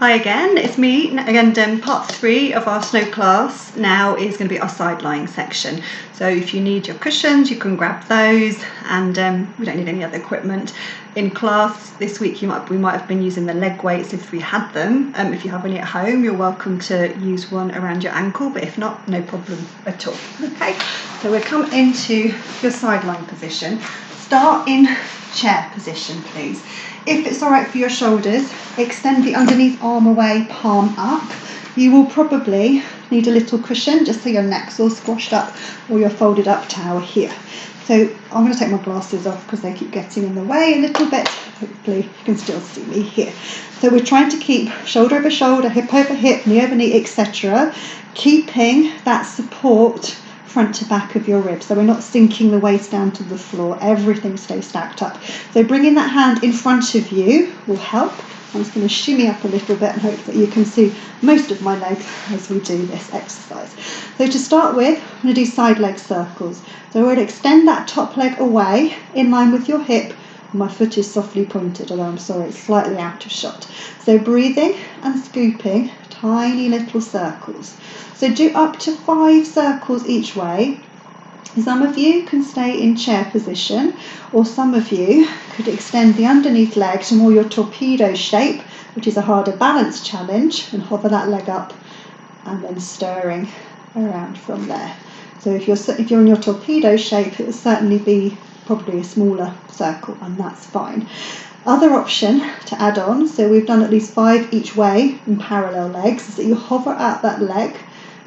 Hi again, it's me again. Part 3 of our snow class now is going to be our side lying section. So if you need your cushions, you can grab those, and we don't need any other equipment. In class this week we might have been using the leg weights if we had them. If you have any at home, you're welcome to use one around your ankle, but if not, no problem at all. Okay, so we'll come into your side lying position. Start in chair position, please. If it's all right for your shoulders, extend the underneath arm away, palm up. You will probably need a little cushion just so your neck's all squashed up, or your folded up towel here. So I'm going to take my glasses off because they keep getting in the way a little bit. Hopefully you can still see me here. So we're trying to keep shoulder over shoulder, hip over hip, knee over knee, etc. Keeping that support front to back of your ribs, so we're not sinking the waist down to the floor. Everything stays stacked up. So bringing that hand in front of you will help. I'm just going to shimmy up a little bit and hope that you can see most of my legs as we do this exercise. So to start with, I'm going to do side leg circles. So we're going to extend that top leg away in line with your hip. My foot is softly pointed, although I'm sorry, it's slightly out of shot. So breathing and scooping tiny little circles. So do up to 5 circles each way. Some of you can stay in chair position, or some of you could extend the underneath leg to more your torpedo shape, which is a harder balance challenge, and hover that leg up and then stirring around from there. So if you're in your torpedo shape, it will certainly be probably a smaller circle, and that's fine. Other option to add on, so we've done at least 5 each way in parallel legs, is that you hover out that leg,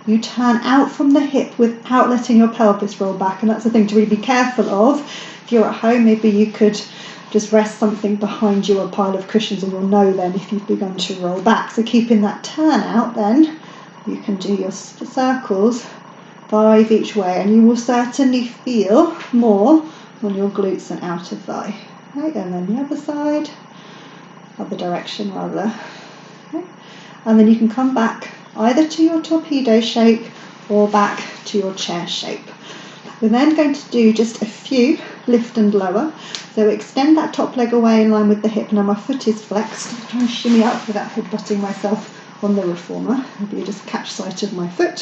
you turn out from the hip without letting your pelvis roll back, and that's the thing to really be careful of. If you're at home, maybe you could just rest something behind you, a pile of cushions, and you'll know then if you've begun to roll back. So keeping that turn out, then you can do your circles 5 each way, and you will certainly feel more on your glutes and outer thigh. Okay, and then the other side, other direction rather. Okay. And then you can come back either to your torpedo shape or back to your chair shape. We're then going to do just a few lift and lower. So extend that top leg away in line with the hip. Now my foot is flexed. I'm trying to shimmy up without headbutting myself on the reformer. Maybe you just catch sight of my foot.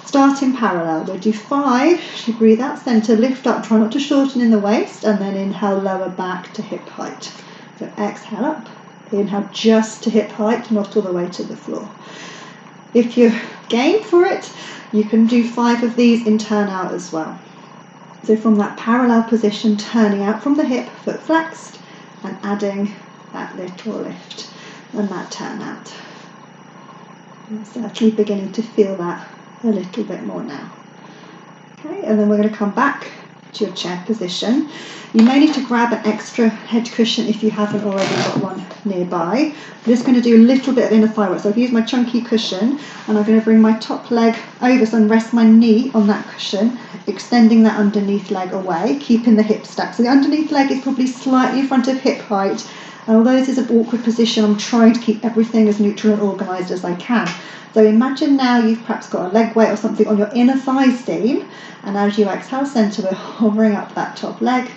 Start in parallel. We'll do 5. You breathe out center, lift up, try not to shorten in the waist, and then inhale, lower back to hip height. So exhale up, inhale just to hip height, not all the way to the floor. If you're game for it, you can do 5 of these in turn out as well. So from that parallel position, turning out from the hip, foot flexed, and adding that little lift and that turn out. I'm certainly beginning to feel that a little bit more now. Okay, and then we're going to come back to your chair position. You may need to grab an extra head cushion if you haven't already got one nearby. I'm just going to do a little bit of inner thigh work. So I've used my chunky cushion, and I'm going to bring my top leg over so and rest my knee on that cushion, extending that underneath leg away, keeping the hip stacked. So the underneath leg is probably slightly in front of hip height, and although this is an awkward position, I'm trying to keep everything as neutral and organised as I can. So imagine now you've perhaps got a leg weight or something on your inner thigh seam, and as you exhale center, we're hovering up that top leg.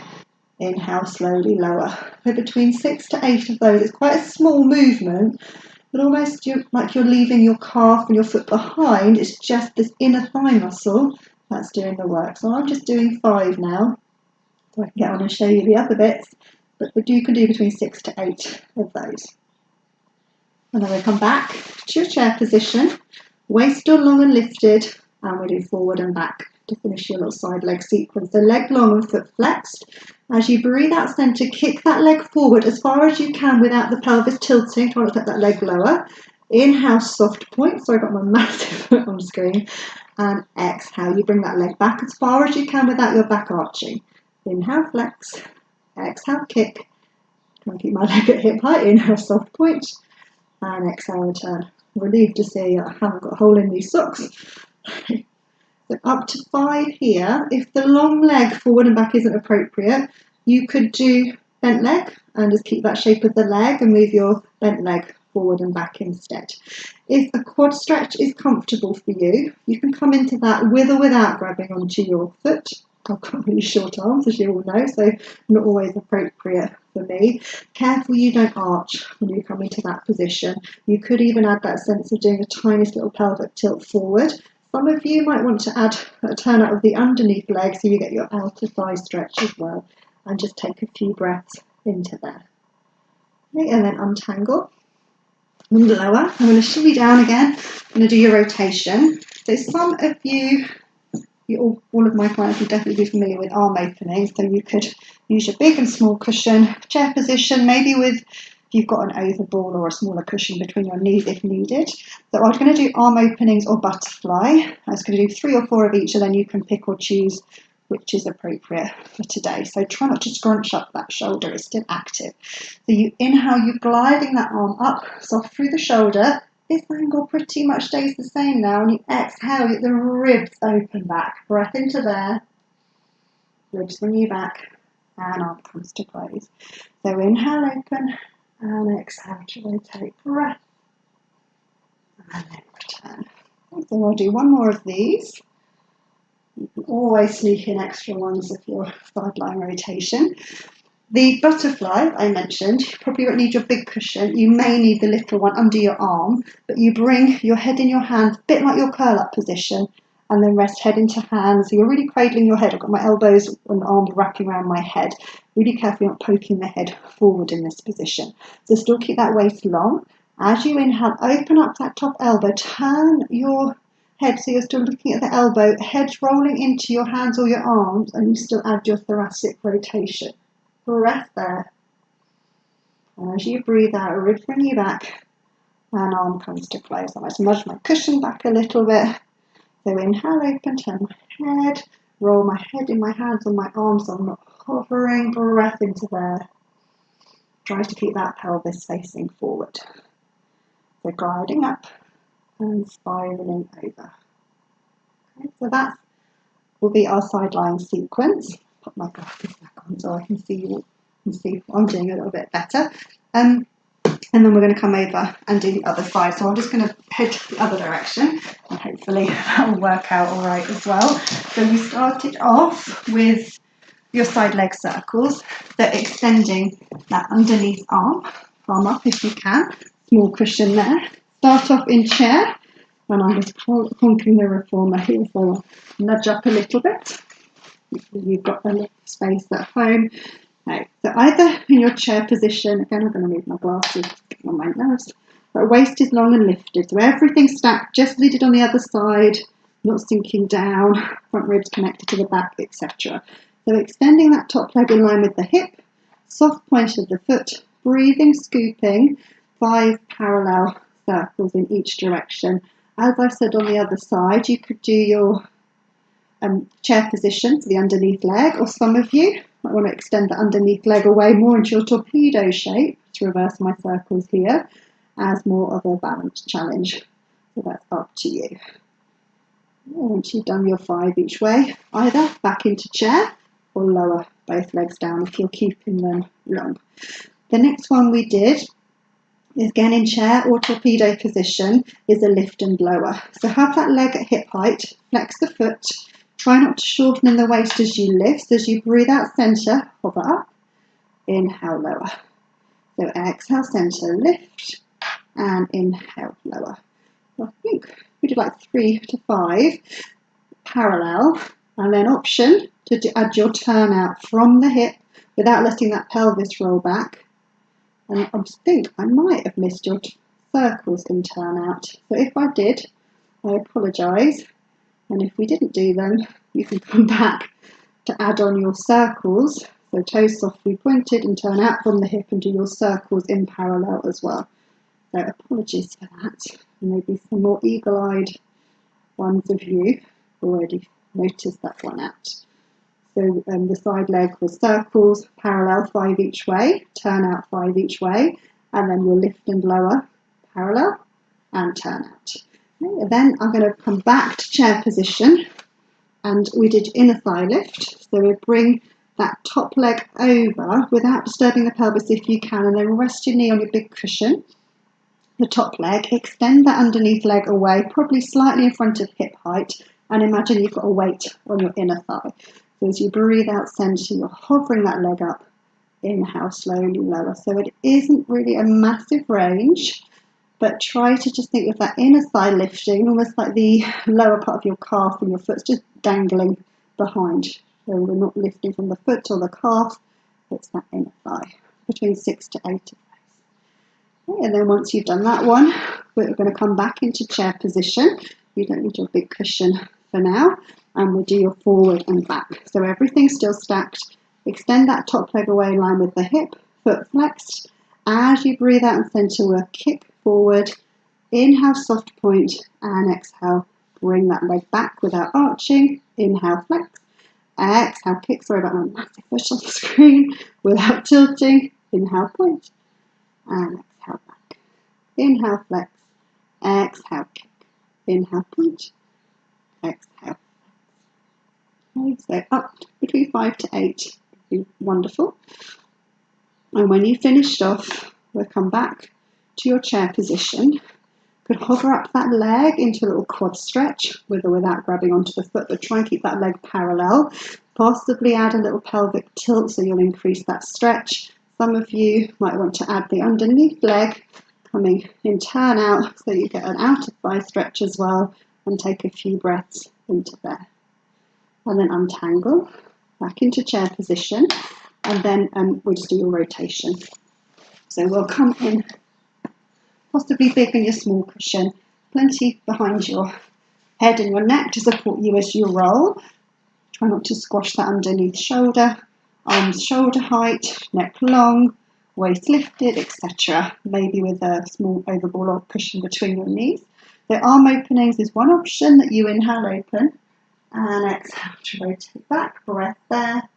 Inhale, slowly lower. So between 6 to 8 of those. It's quite a small movement, but almost like you're leaving your calf and your foot behind. It's just this inner thigh muscle that's doing the work. So I'm just doing 5 now, so I can get on and show you the other bits, but you can do between 6 to 8 of those. And then we come back to your chair position, waist still long and lifted, and we do forward and back to finish your little side leg sequence. So leg long and foot flexed. As you breathe out center, kick that leg forward as far as you can without the pelvis tilting. Try not to let that leg lower. Inhale, soft point. Sorry, I've got my massive foot on screen. And exhale, you bring that leg back as far as you can without your back arching. Inhale, flex. Exhale, kick. Try and keep my leg at hip height. Inhale, soft point. And exhale, return. I'm relieved to see I haven't got a hole in these socks. So up to 5 here. If the long leg forward and back isn't appropriate, you could do bent leg and just keep that shape of the leg and move your bent leg forward and back instead. If a quad stretch is comfortable for you, you can come into that with or without grabbing onto your foot. I've got really short arms, as you all know, so not always appropriate for me. Careful you don't arch when you come into that position. You could even add that sense of doing a tiniest little pelvic tilt forward. Some of you might want to add a turn out of the underneath leg so you get your outer thigh stretch as well. And just take a few breaths into there. Okay, and then untangle. And lower. I'm going to shimmy down again. I'm going to do your rotation. So some of you, all of my clients will definitely be familiar with arm openings. So you could use your big and small cushion, chair position, maybe with, if you've got an overball or a smaller cushion between your knees if needed. So I'm going to do arm openings or butterfly. I was going to do 3 or 4 of each, and then you can pick or choose which is appropriate for today. So try not to scrunch up that shoulder, it's still active. So you inhale, you're gliding that arm up, soft through the shoulder. This angle pretty much stays the same now. And you exhale, get the ribs open back. Breath into there, ribs bring you back, and arm comes to close. So inhale, open, and exhale to rotate. Breath, and then return. So I'll do one more of these. You can always sneak in extra ones of your sideline rotation. The butterfly I mentioned, you probably won't need your big cushion. You may need the little one under your arm, but you bring your head in your hands, a bit like your curl up position, and then rest head into hands. So you're really cradling your head. I've got my elbows and arms wrapping around my head. Really carefully not poking the head forward in this position. So still keep that waist long. As you inhale, open up that top elbow, turn your head so you're still looking at the elbow, head rolling into your hands or your arms, and you still add your thoracic rotation. Breath there. And as you breathe out, ribs bring you back, and arm comes to close. I might nudge my cushion back a little bit. So inhale, open, turn my head, roll my head in my hands and my arms, so I'm not hovering. Breath into there. Try to keep that pelvis facing forward. So gliding up and spiraling over. Okay, so that will be our side lying sequence. Put my glasses back on so I can see what I'm doing a little bit better. And then we're going to come over and do the other side. So I'm just going to head the other direction, and hopefully that will work out all right as well. So we started off with your side leg circles. So extending that underneath arm up if you can. Small cushion there. Start off in chair, and I'm just conquering the reformer here, so I'll nudge up a little bit. You've got a little space at home. Right, so either in your chair position, again I'm going to move my glasses on my nose, but waist is long and lifted, so everything's stacked just as we did on the other side, not sinking down, front ribs connected to the back, etc. So extending that top leg in line with the hip, soft point of the foot, breathing, scooping, 5 parallel circles in each direction. As I said on the other side, you could do your chair position to the underneath leg, or some of you might want to extend the underneath leg away more into your torpedo shape to reverse my circles here as more of a balance challenge. So that's up to you. Once you've done your 5 each way, either back into chair or lower both legs down if you're keeping them long. The next one we did is again in chair or torpedo position, is a lift and lower. So have that leg at hip height, flex the foot, try not to shorten in the waist as you lift. As you breathe out centre, hover up, inhale, lower. So exhale, centre, lift, and inhale, lower. So I think we did like 3 to 5 parallel, and then option to add your turn out from the hip without letting that pelvis roll back. And I think I might have missed your circles in turn out. So if I did, I apologise. And if we didn't do them, you can come back to add on your circles. So toes softly pointed and turn out from the hip and do your circles in parallel as well. So apologies for that. Maybe some more eagle-eyed ones of you already noticed that one out. So the side leg was circles, parallel 5 each way, turn out 5 each way, and then we'll lift and lower, parallel, and turn out. Okay, and then I'm going to come back to chair position, and we did inner thigh lift. So we bring that top leg over without disturbing the pelvis if you can, and then rest your knee on your big cushion. The top leg, extend that underneath leg away, probably slightly in front of hip height, and imagine you've got a weight on your inner thigh. So as you breathe out center, you're hovering that leg up. Inhale, slowly lower. So it isn't really a massive range, but try to just think of that inner thigh lifting, almost like the lower part of your calf and your foot's just dangling behind. So we're not lifting from the foot or the calf, it's that inner thigh, between 6 to 8 of those. Okay, and then once you've done that one, we're going to come back into chair position. You don't need your big cushion for now, and we'll do your forward and back. So everything's still stacked. Extend that top leg away in line with the hip, foot flexed. As you breathe out and center, we'll kick forward. Inhale, soft point, and exhale, bring that leg back without arching. Inhale, flex. Exhale, kick. Sorry about my massive push on the screen. Without tilting. Inhale, point, and exhale back. Inhale, flex. Exhale, kick. Inhale, point. Exhale. Okay, so up between 5 to 8 would be wonderful. And when you've finished off, we'll come back to your chair position. You could hover up that leg into a little quad stretch with or without grabbing onto the foot, but try and keep that leg parallel. Possibly add a little pelvic tilt so you'll increase that stretch. Some of you might want to add the underneath leg coming in, turn out, so you get an outer thigh stretch as well, and take a few breaths into there. And then untangle, back into chair position, and then we'll just do your rotation. So we'll come in, possibly big in your small cushion, plenty behind your head and your neck to support you as you roll. Try not to squash that underneath shoulder, arms shoulder height, neck long, waist lifted, etc. Maybe with a small overball or cushion between your knees. The arm openings is one option that you inhale open, and exhale to rotate back, breath there,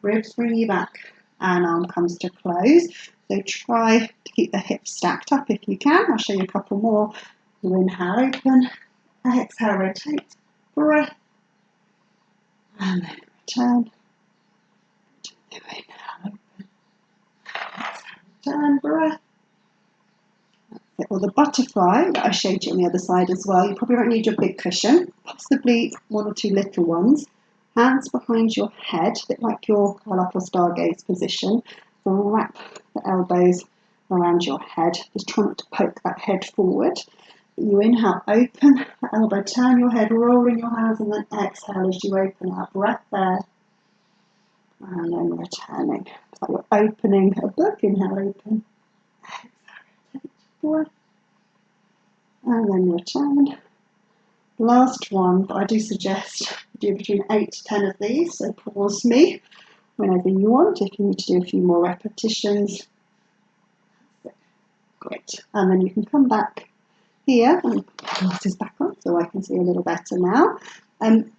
ribs bring you back, and arm comes to close. So try to keep the hips stacked up if you can. I'll show you a couple more. You inhale open, exhale rotate, breath, and then return. Inhale open, exhale return, breath. Or the butterfly that I showed you on the other side as well. You probably won't need your big cushion, possibly one or two little ones. Hands behind your head, a bit like your curl up or stargaze position. So wrap the elbows around your head. Just try not to poke that head forward. You inhale, open the elbow, turn your head, roll in your hands, and then exhale as you open out. Breath there. And then returning. It's like you're opening a book. Inhale, open. Breath, and then return. Last one, but I do suggest you do between 8 to 10 of these, so pause me whenever you want if you need to do a few more repetitions. Great, and then you can come back here and put the glasses back on so I can see a little better now.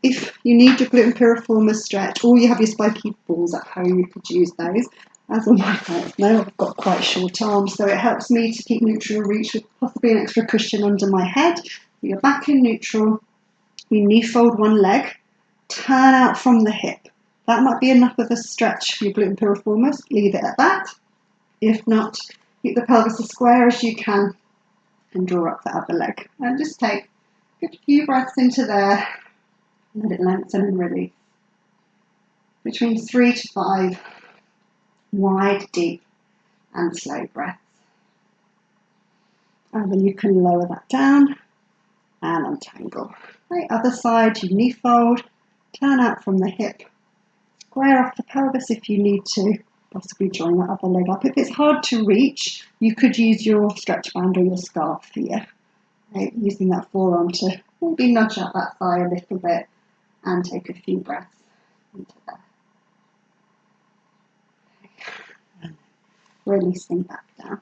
If you need your glute and piriformis stretch, or you have your spiky balls at home, you could use those. As all my clients know, I've got quite short arms, so it helps me to keep neutral reach with possibly an extra cushion under my head. You're back in neutral, you knee fold one leg, turn out from the hip. That might be enough of a stretch for your glute and piriformis, leave it at that. If not, keep the pelvis as square as you can and draw up the other leg. And just take a good few breaths into there, let it lengthen and release. Between 3 to 5. Wide, deep, and slow breaths. And then you can lower that down and untangle. Right, other side, you knee fold, turn out from the hip, square off the pelvis if you need to, possibly join that other leg up. If it's hard to reach, you could use your stretch band or your scarf here. Right, using that forearm to maybe nudge out that thigh a little bit and take a few breaths into there. Releasing back down.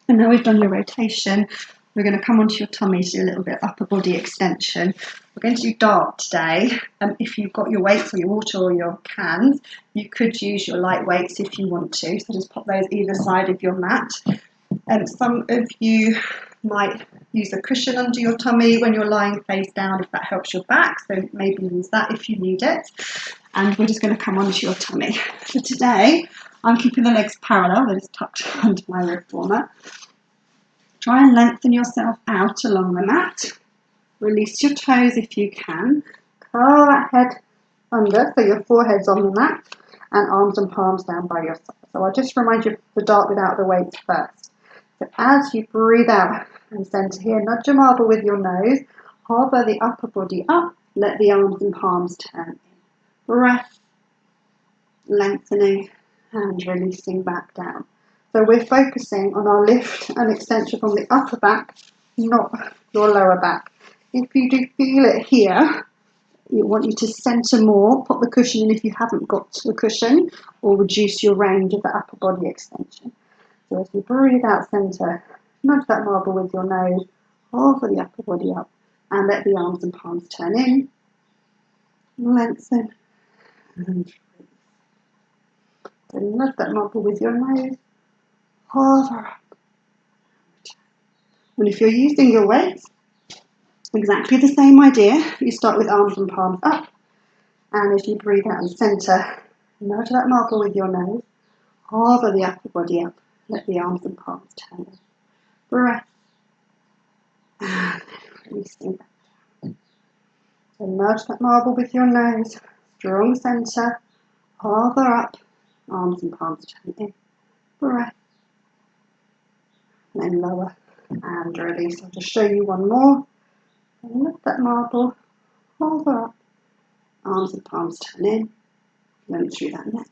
And now we've done your rotation, we're going to come onto your tummy to do a little bit of upper body extension. We're going to do dart today. If you've got your weights or your water or your cans, you could use your light weights if you want to. So just pop those either side of your mat. Some of you might use a cushion under your tummy when you're lying face down if that helps your back. So maybe use that if you need it. And we're just going to come onto your tummy. For today, I'm keeping the legs parallel, they're just tucked under my rib warmer. Try and lengthen yourself out along the mat. Release your toes if you can. Curl that head under, so your forehead's on the mat, and arms and palms down by your side. So I'll just remind you of the dart without the weight first. So as you breathe out and centre here, nudge your marble with your nose, hover the upper body up, let the arms and palms turn in. Breath, lengthening and releasing back down. So we're focusing on our lift and extension from the upper back, not your lower back. If you do feel it here, we want you to centre more, put the cushion in if you haven't got the cushion, or reduce your range of the upper body extension. So as you breathe out, centre, nudge that marble with your nose, hover the upper body up, and let the arms and palms turn in, lengthen, and release. So nudge that marble with your nose, hover up. And if you're using your weights, exactly the same idea. You start with arms and palms up, and as you breathe out and centre, nudge that marble with your nose, hover the upper body up, let the arms and palms turn in. Breath, and releasing back down. So nudge that marble with your nose, strong centre, hover up, arms and palms turn in. Breath, and then lower and release. I'll just show you one more. And lift that marble, hover up, arms and palms turn in, then through that neck,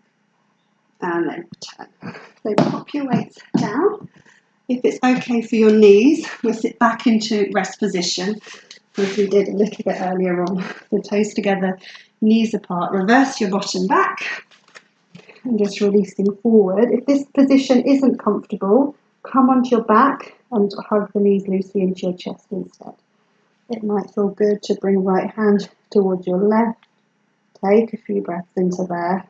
and then return. So pop your weights down. If it's okay for your knees, we'll sit back into rest position, as we did a little bit earlier on. The toes together, knees apart, reverse your bottom back, and just releasing forward. If this position isn't comfortable, come onto your back and hug the knees loosely into your chest instead. It might feel good to bring right hand towards your left. Take a few breaths into there.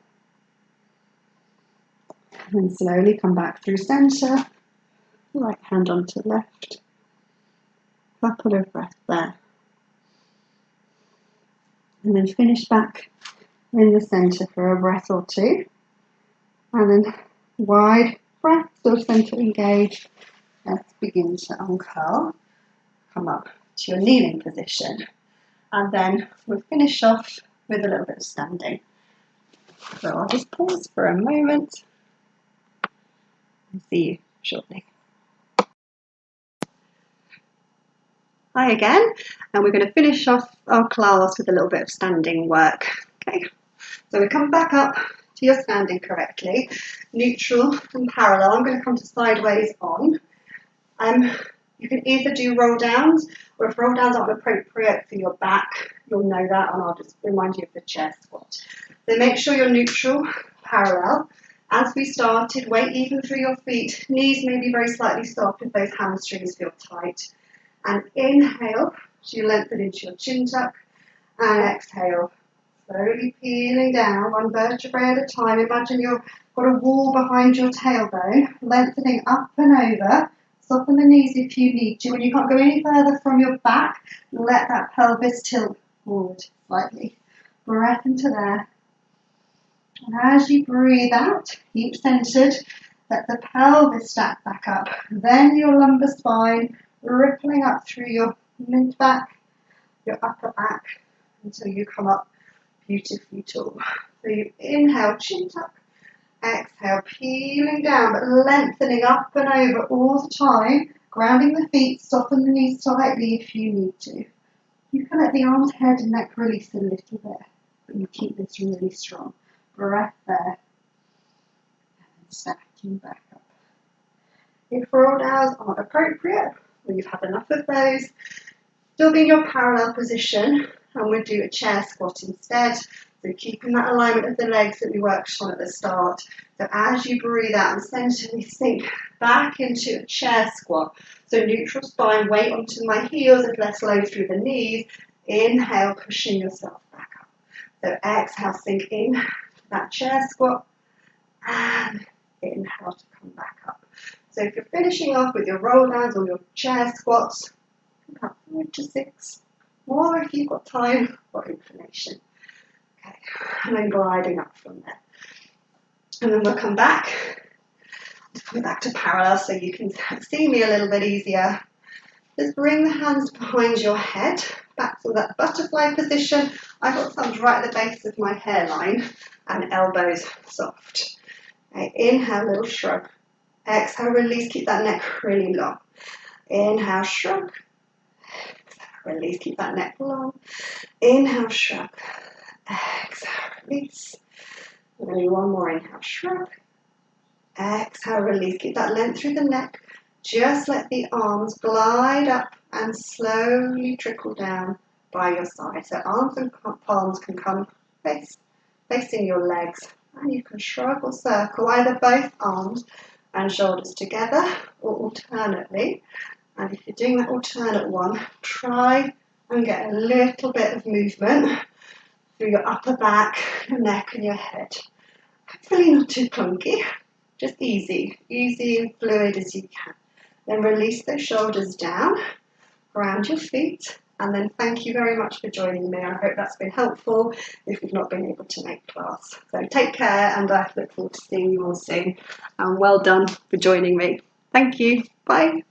And then slowly come back through centre. Right hand onto left. Couple of breaths there. And then finish back in the centre for a breath or two. And then wide breath, still centre engaged. Let's begin to uncurl. Come up to your kneeling position, and then we'll finish off with a little bit of standing. So I'll just pause for a moment and see you shortly. Hi again, and we're going to finish off our class with a little bit of standing work. Okay, so we come back up to your standing correctly, neutral and parallel. I'm going to come to sideways on. You can either do roll downs, or if roll downs aren't appropriate for your back, you'll know that, and I'll just remind you of the chair squat. So make sure you're neutral, parallel. As we started, weight even through your feet. Knees may be very slightly soft if those hamstrings feel tight. And inhale, so you lengthen into your chin tuck, and exhale, slowly peeling down, one vertebrae at a time. Imagine you've got a wall behind your tailbone, lengthening up and over. Soften the knees if you need to. When you can't go any further from your back, let that pelvis tilt forward slightly. Breath into there. And as you breathe out, keep centered. Let the pelvis stack back up. Then your lumbar spine rippling up through your mid back, your upper back, until you come up beautifully tall. So you inhale, chin tuck. Exhale, peeling down, but lengthening up and over all the time, grounding the feet, soften the knees slightly if you need to. You can let the arms, head and neck release a little bit, but you keep this really strong. Breath there, and stacking back up. If roll downs aren't appropriate, or you've had enough of those, still be in your parallel position, and we'll do a chair squat instead. So keeping that alignment of the legs that we worked on at the start. So as you breathe out and centrally sink back into a chair squat. So neutral spine, weight onto my heels and less load through the knees. Inhale, pushing yourself back up. So exhale, sink in to that chair squat. And inhale to come back up. So if you're finishing off with your roll downs or your chair squats, about 5 to 6 more if you've got time or inclination. Okay, and then gliding up from there. And then we'll come back to parallel so you can see me a little bit easier. Just bring the hands behind your head, back to that butterfly position. I've got thumbs right at the base of my hairline and elbows soft. Okay, inhale, little shrug. Exhale, release, keep that neck really long. Inhale, shrug. Exhale, release, keep that neck long. Inhale, shrug. Exhale, release. Maybe one more, inhale, shrug. Exhale, release, keep that length through the neck. Just let the arms glide up and slowly trickle down by your side. So arms and palms can come facing your legs, and you can shrug or circle either both arms and shoulders together or alternately. And if you're doing that alternate one, try and get a little bit of movement through your upper back, your neck and your head. Hopefully not too clunky, just easy and fluid as you can. Then release those shoulders down, ground your feet, and then thank you very much for joining me. I hope that's been helpful if you've not been able to make class. So take care, and I look forward to seeing you all soon. And well done for joining me. Thank you. Bye.